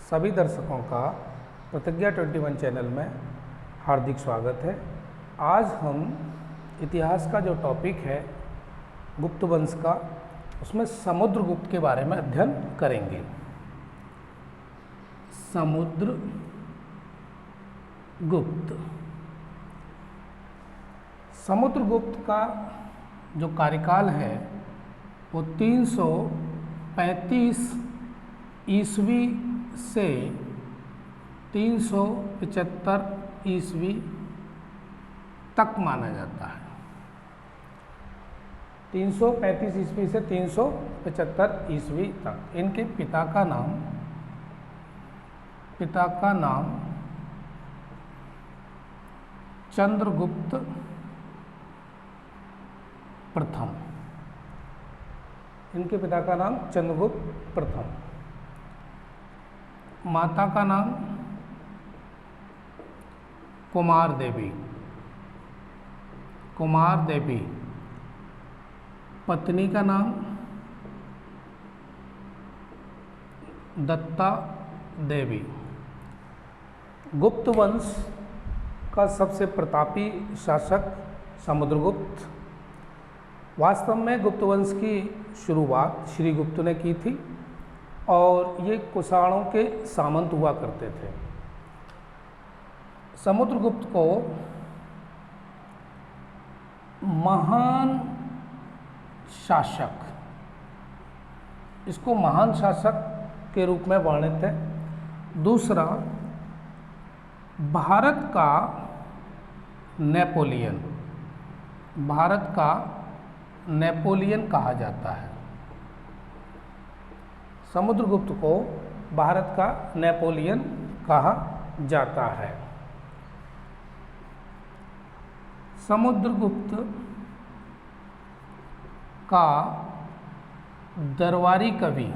सभी दर्शकों का प्रतिज्ञा 21 चैनल में हार्दिक स्वागत है। आज हम इतिहास का जो टॉपिक है गुप्त वंश का, उसमें समुद्रगुप्त के बारे में अध्ययन करेंगे। समुद्रगुप्त का जो कार्यकाल है वो 335 ईस्वी से 375 ईस्वी तक माना जाता है। 335 ईस्वी से 375 ईस्वी तक। इनके पिता का नाम चंद्रगुप्त प्रथम। इनके पिता का नाम चंद्रगुप्त प्रथम। माता का नाम कुमार देवी। पत्नी का नाम दत्ता देवी। गुप्त वंश का सबसे प्रतापी शासक समुद्रगुप्त। वास्तव में गुप्त वंश की शुरुआत श्रीगुप्त ने की थी और ये कुषाणों के सामंत हुआ करते थे। समुद्रगुप्त को महान शासक, इसको महान शासक के रूप में वर्णित है। दूसरा, भारत का नेपोलियन कहा जाता है। समुद्रगुप्त को भारत का नेपोलियन कहा जाता है। समुद्रगुप्त का दरबारी कवि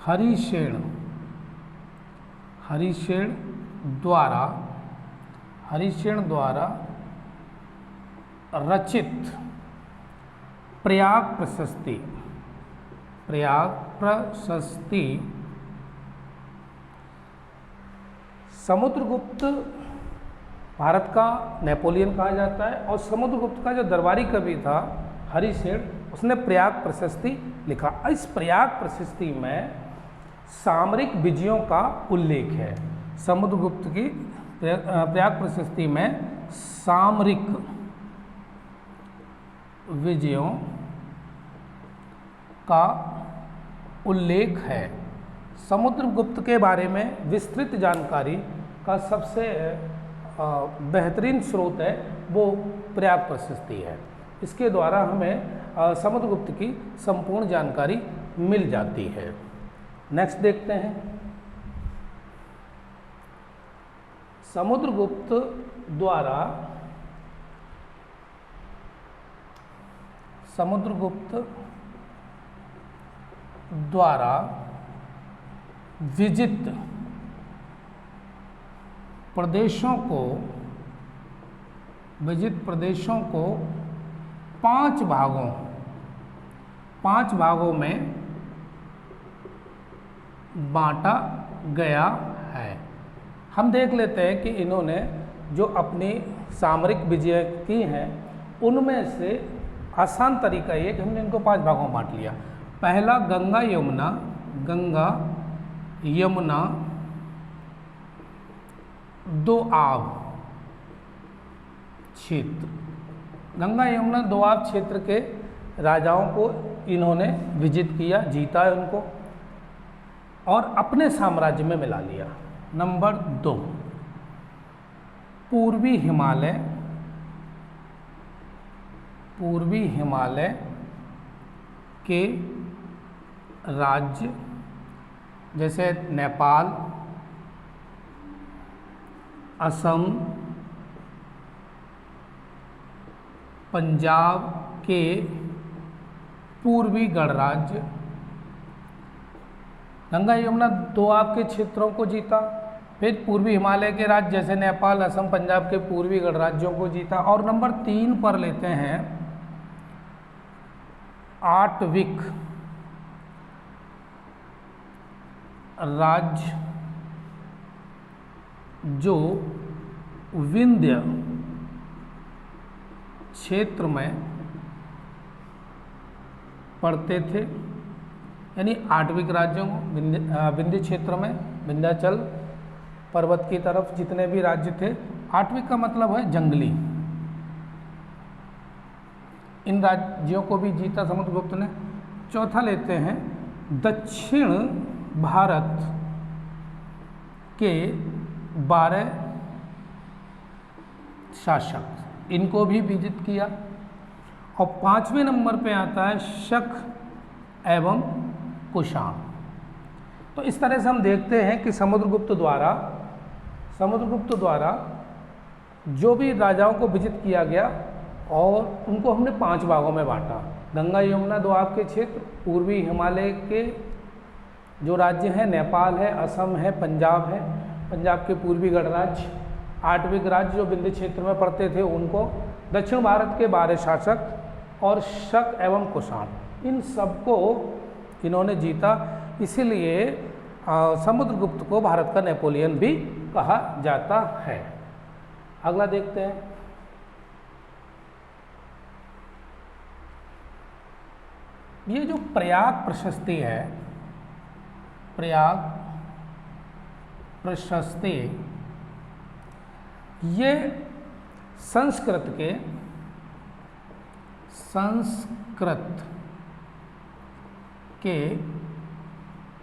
हरिसेन द्वारा रचित प्रयाग प्रशस्ति समुद्रगुप्त भारत का नेपोलियन कहा जाता है। और समुद्रगुप्त का जो दरबारी कवि था हरिसेन, उसने प्रयाग प्रशस्ति लिखा। इस प्रयाग प्रशस्ति में सामरिक विजयों का उल्लेख है। समुद्रगुप्त की प्रयाग प्रशस्ति में सामरिक विजयों का उल्लेख है। समुद्रगुप्त के बारे में विस्तृत जानकारी का सबसे बेहतरीन स्रोत है वो प्रयाग प्रशस्ति है। इसके द्वारा हमें समुद्रगुप्त की संपूर्ण जानकारी मिल जाती है। नेक्स्ट देखते हैं। समुद्रगुप्त द्वारा विजित प्रदेशों को 5 भागों में बांटा गया है। हम देख लेते हैं कि इन्होंने जो अपनी सामरिक विजय की हैं उनमें से आसान तरीका ये कि हमने इनको 5 भागों में बांट लिया। पहला, गंगा यमुना दोआब क्षेत्र। गंगा यमुना दोआब क्षेत्र के राजाओं को इन्होंने विजित किया, जीता है उनको और अपने साम्राज्य में मिला लिया। नंबर 2, पूर्वी हिमालय के राज्य जैसे नेपाल, असम, पंजाब के पूर्वी गणराज्य, गंगा यमुना दोआब के क्षेत्रों को जीता। फिर पूर्वी हिमालय के राज्य जैसे नेपाल, असम, पंजाब के पूर्वी गणराज्यों को जीता। और नंबर 3 पर लेते हैं आटविक राज्य जो विंध्य क्षेत्र में पड़ते थे, यानी आठविक राज्यों विंध्य क्षेत्र में, विंध्याचल पर्वत की तरफ जितने भी राज्य थे, आठविक का मतलब है जंगली, इन राज्यों को भी जीता समुद्रगुप्त ने। चौथा लेते हैं दक्षिण भारत के 12 शासक, इनको भी विजित किया। और 5वें नंबर पे आता है शक एवं कुषाण। तो इस तरह से हम देखते हैं कि समुद्रगुप्त द्वारा जो भी राजाओं को विजित किया गया और उनको हमने 5 भागों में बांटा। गंगा यमुना दोआब के क्षेत्र, पूर्वी हिमालय के जो राज्य हैं, नेपाल है, असम है, पंजाब है, पंजाब के पूर्वी गणराज्य, आठविक राज्य जो विंध्य क्षेत्र में पड़ते थे उनको, दक्षिण भारत के 12 शासक और शक एवं कुषाण, इन सबको इन्होंने जीता। इसीलिए समुद्रगुप्त को भारत का नेपोलियन भी कहा जाता है। अगला देखते हैं। ये जो प्रयाग प्रशस्ति है, प्रयाग प्रशस्ति, ये संस्कृत के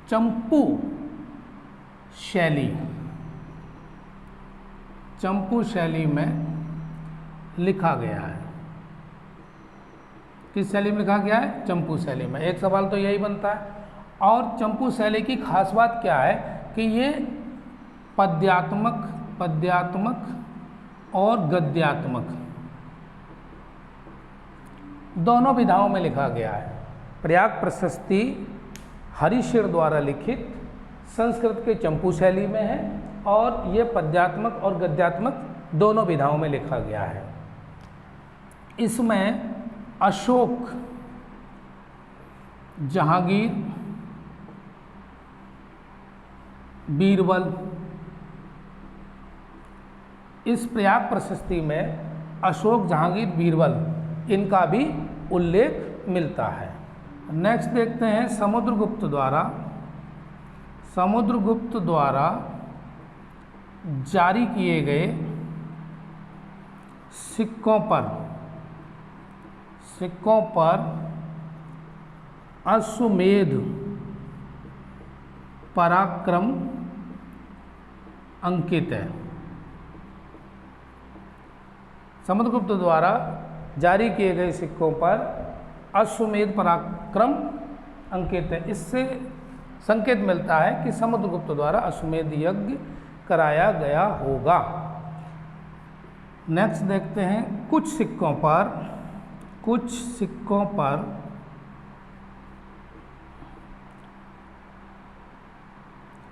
चंपू शैली में लिखा गया है। किस शैली में लिखा गया है? चंपू शैली में। एक सवाल तो यही बनता है। और चंपू शैली की खास बात क्या है कि ये पद्यात्मक और गद्यात्मक दोनों विधाओं में लिखा गया है। प्रयाग प्रशस्ति हरिशिर द्वारा लिखित संस्कृत के चंपू शैली में है और ये पद्यात्मक और गद्यात्मक दोनों विधाओं में लिखा गया है। इसमें अशोक, जहांगीर, बीरबल, इस प्रयाग प्रशस्ति में अशोक, जहांगीर, बीरबल, इनका भी उल्लेख मिलता है। नेक्स्ट देखते हैं समुद्रगुप्त द्वारा जारी किए गए सिक्कों पर अश्वमेध पराक्रम अंकित है। समुद्रगुप्त द्वारा जारी किए गए सिक्कों पर अश्वमेध पराक्रम अंकित है। इससे संकेत मिलता है कि समुद्रगुप्त द्वारा अश्वमेध यज्ञ कराया गया होगा। नेक्स्ट देखते हैं कुछ सिक्कों पर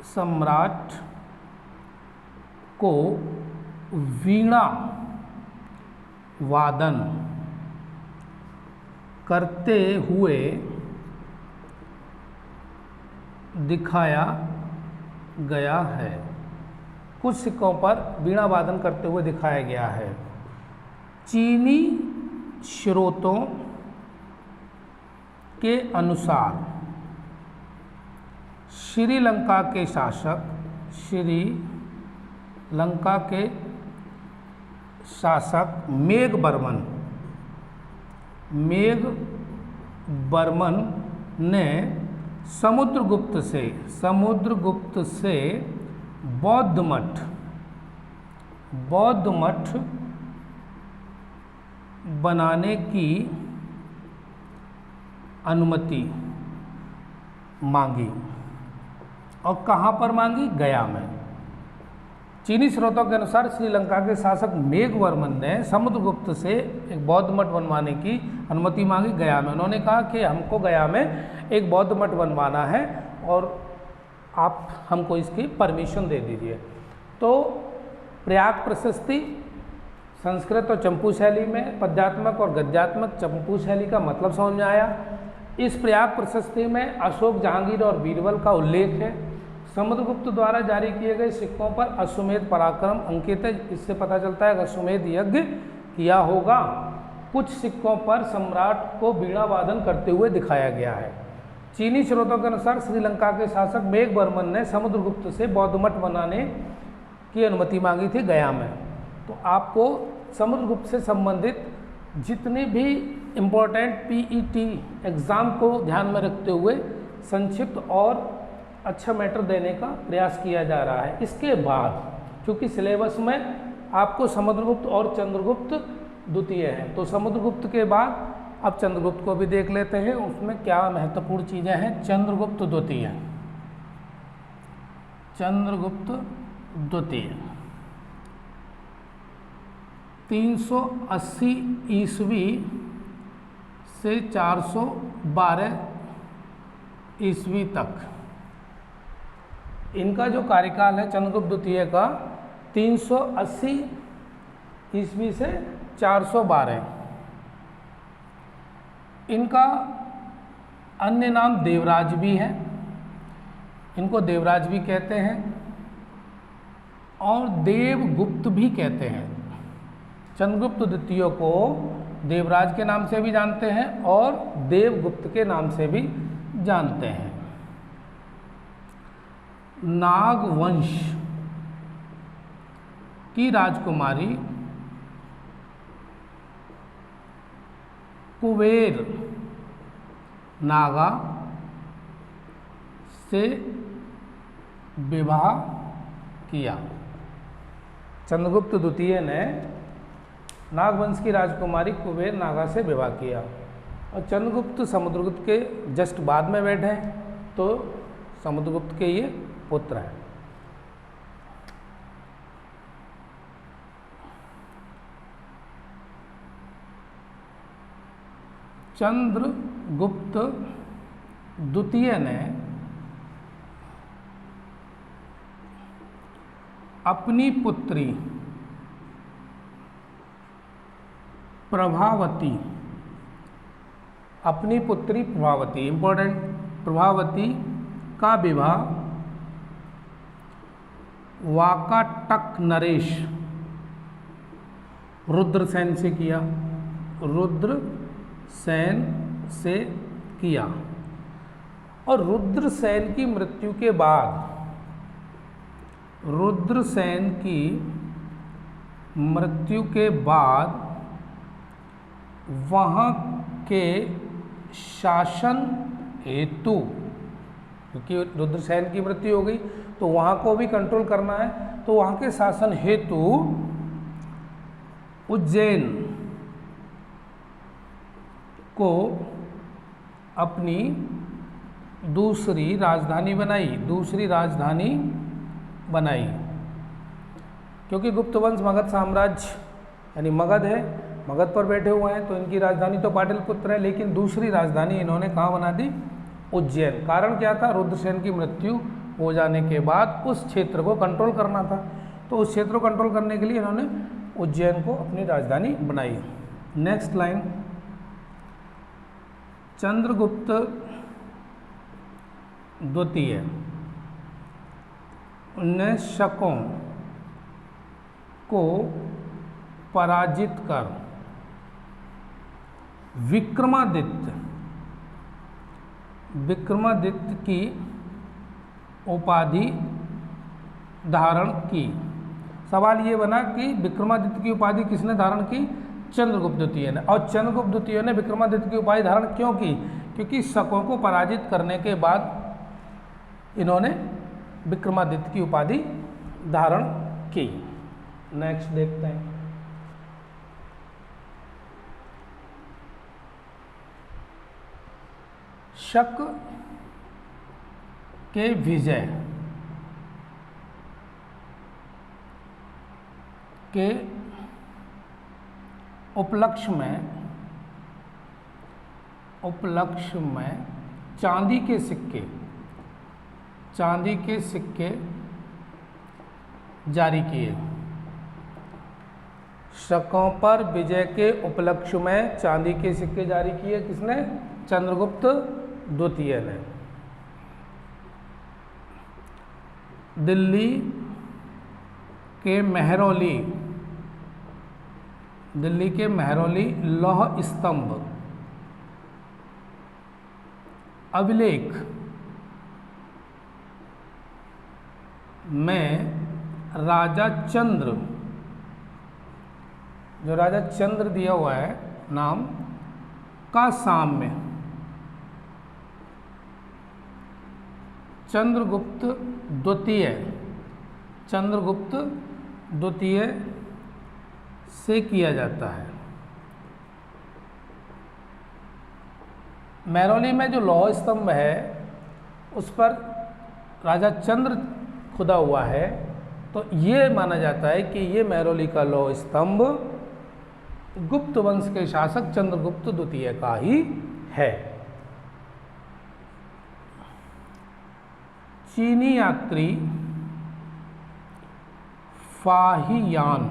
सम्राट को वीणा वादन करते हुए दिखाया गया है। कुछ सिक्कों पर वीणा वादन करते हुए दिखाया गया है। चीनी स्रोतों के अनुसार श्रीलंका के शासक मेघवर्मन ने समुद्रगुप्त से बौद्ध मठ बनाने की अनुमति मांगी। और कहाँ पर मांगी? गया में। चीनी स्रोतों के अनुसार श्रीलंका के शासक मेघवर्मन ने समुद्रगुप्त से एक बौद्ध मठ बनवाने की अनुमति मांगी गया में। उन्होंने कहा कि हमको गया में एक बौद्ध मठ बनवाना है और आप हमको इसकी परमिशन दे दीजिए। तो प्रयाग प्रशस्ति संस्कृत और चंपू शैली में, पद्यात्मक और गद्यात्मक, चंपू शैली का मतलब समझ में आया। इस प्रयाग प्रशस्ति में अशोक, जहांगीर और बीरबल का उल्लेख है। समुद्रगुप्त द्वारा जारी किए गए सिक्कों पर अश्वमेध पराक्रम अंकित है। इससे पता चलता है कि अश्वमेध यज्ञ किया होगा। कुछ सिक्कों पर सम्राट को वीणा वादन करते हुए दिखाया गया है। चीनी स्रोतों के अनुसार श्रीलंका के शासक मेघवर्मन ने समुद्रगुप्त से बौद्ध मठ बनाने की अनुमति मांगी थी गया में। तो आपको समुद्रगुप्त से संबंधित जितने भी इम्पोर्टेंट पीईटी एग्ज़ाम को ध्यान में रखते हुए संक्षिप्त और अच्छा मैटर देने का प्रयास किया जा रहा है। इसके बाद क्योंकि सिलेबस में आपको समुद्रगुप्त और चंद्रगुप्त द्वितीय है, तो समुद्रगुप्त के बाद अब चंद्रगुप्त को भी देख लेते हैं, उसमें क्या महत्वपूर्ण चीज़ें हैं। चंद्रगुप्त द्वितीय, चंद्रगुप्त द्वितीय 380 ईस्वी से 412 ईस्वी तक इनका जो कार्यकाल है चंद्रगुप्त द्वितीय का 380 ईस्वी से 412। इनका अन्य नाम देवराज भी है, इनको देवराज भी कहते हैं और देवगुप्त भी कहते हैं। चंद्रगुप्त द्वितीय को देवराज के नाम से भी जानते हैं और देवगुप्त के नाम से भी जानते हैं। नागवंश की राजकुमारी कुबेर नागा से विवाह किया। चंद्रगुप्त द्वितीय ने नागवंश की राजकुमारी कुबेर नागा से विवाह किया और चंद्रगुप्त समुद्रगुप्त के जस्ट बाद में बैठे हैं, तो समुद्रगुप्त के ये पुत्र हैं। चंद्रगुप्त द्वितीय ने अपनी पुत्री प्रभावती, इंपॉर्टेंट, प्रभावती का विवाह वाकाटक नरेश रुद्रसेन से किया। रुद्रसेन से किया और रुद्रसेन की मृत्यु के बाद, रुद्रसेन की मृत्यु के बाद वहाँ के शासन हेतु, क्योंकि रुद्रसेन की मृत्यु हो गई तो वहाँ को भी कंट्रोल करना है, तो वहाँ के शासन हेतु उज्जैन को अपनी दूसरी राजधानी बनाई। क्योंकि गुप्त वंश मगध साम्राज्य यानी मगध है, मगध पर बैठे हुए हैं, तो इनकी राजधानी तो पाटलिपुत्र है, लेकिन दूसरी राजधानी इन्होंने कहाँ बना दी? उज्जैन। कारण क्या था? रुद्रसेन की मृत्यु हो जाने के बाद उस क्षेत्र को कंट्रोल करना था, तो उस क्षेत्र को कंट्रोल करने के लिए इन्होंने उज्जैन को अपनी राजधानी बनाई। नेक्स्ट लाइन, चंद्रगुप्त द्वितीय ने शकों को पराजित कर विक्रमादित्य की उपाधि धारण की। सवाल ये बना कि विक्रमादित्य की उपाधि किसने धारण की? चंद्रगुप्त द्वितीय ने। और चंद्रगुप्त द्वितीय ने विक्रमादित्य की उपाधि धारण क्यों की? क्योंकि शकों को पराजित करने के बाद इन्होंने विक्रमादित्य की उपाधि धारण की। नेक्स्ट देखते हैं, शक के विजय के उपलक्ष्य में चांदी के सिक्के जारी किए। शकों पर विजय के उपलक्ष्य में चांदी के सिक्के जारी किए किसने? चंद्रगुप्त द्वितीय ने। दिल्ली के महरौली लौह स्तंभ अभिलेख में राजा चंद्र, जो राजा चंद्र दिया हुआ है नाम, का साम्य चंद्रगुप्त द्वितीय से किया जाता है। महरौली में जो लौह स्तंभ है उस पर राजा चंद्र खुदा हुआ है, तो ये माना जाता है कि ये महरौली का लौह स्तंभ गुप्त वंश के शासक चंद्रगुप्त द्वितीय का ही है। चीनी यात्री फाहियान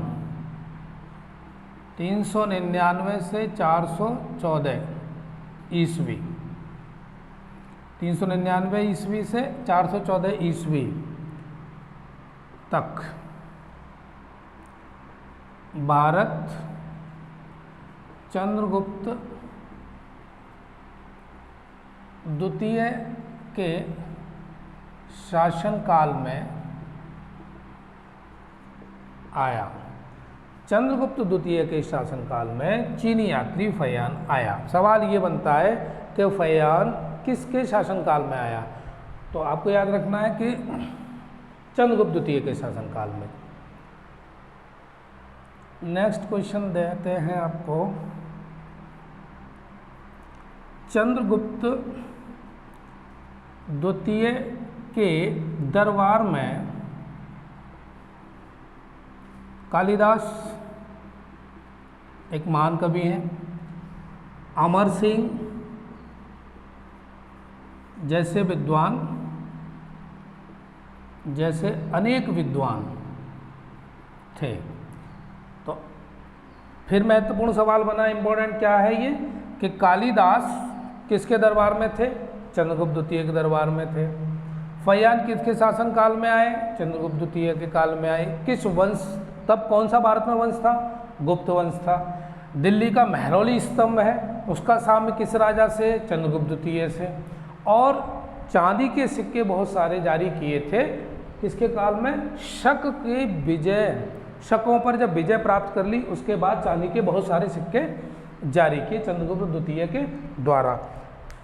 399 से 414 ईस्वी, 399 ईस्वी से 414 ईस्वी तक भारत चंद्रगुप्त द्वितीय के शासनकाल में आया। चंद्रगुप्त द्वितीय के शासनकाल में चीनी यात्री फैयान आया। सवाल ये बनता है कि फैयान किसके शासनकाल में आया, तो आपको याद रखना है कि चंद्रगुप्त द्वितीय के शासनकाल में। नेक्स्ट क्वेश्चन देते हैं आपको, चंद्रगुप्त द्वितीय के दरबार में कालिदास एक महान कवि हैं, अमर सिंह जैसे विद्वान, जैसे अनेक विद्वान थे। तो फिर महत्वपूर्ण सवाल बना, इम्पोर्टेंट क्या है ये, कि कालिदास किसके दरबार में थे, चंद्रगुप्त द्वितीय के दरबार में थे। फैयान किसके शासन काल में आए, चंद्रगुप्त द्वितीय के काल में आए। किस वंश, तब कौन सा भारत में वंश था, गुप्त वंश था। दिल्ली का महरौली स्तंभ है, उसका साम्य किस राजा से, चंद्रगुप्त द्वितीय से। और चांदी के सिक्के बहुत सारे जारी किए थे किसके काल में, शक के विजय, शकों पर जब विजय प्राप्त कर ली उसके बाद चांदी के बहुत सारे सिक्के जारी किए चंद्रगुप्त द्वितीय के द्वारा।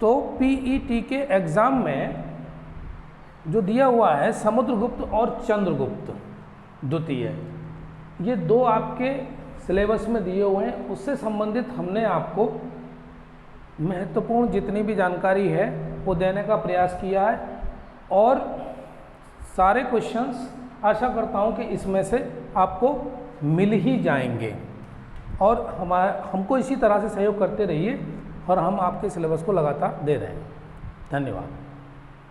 तो पीईटी के एग्जाम में जो दिया हुआ है समुद्रगुप्त और चंद्रगुप्त द्वितीय, ये दो आपके सिलेबस में दिए हुए हैं, उससे संबंधित हमने आपको महत्वपूर्ण जितनी भी जानकारी है वो देने का प्रयास किया है। और सारे क्वेश्चंस आशा करता हूँ कि इसमें से आपको मिल ही जाएंगे। और हमको इसी तरह से सहयोग करते रहिए और हम आपके सिलेबस को लगातार दे रहे हैं। धन्यवाद।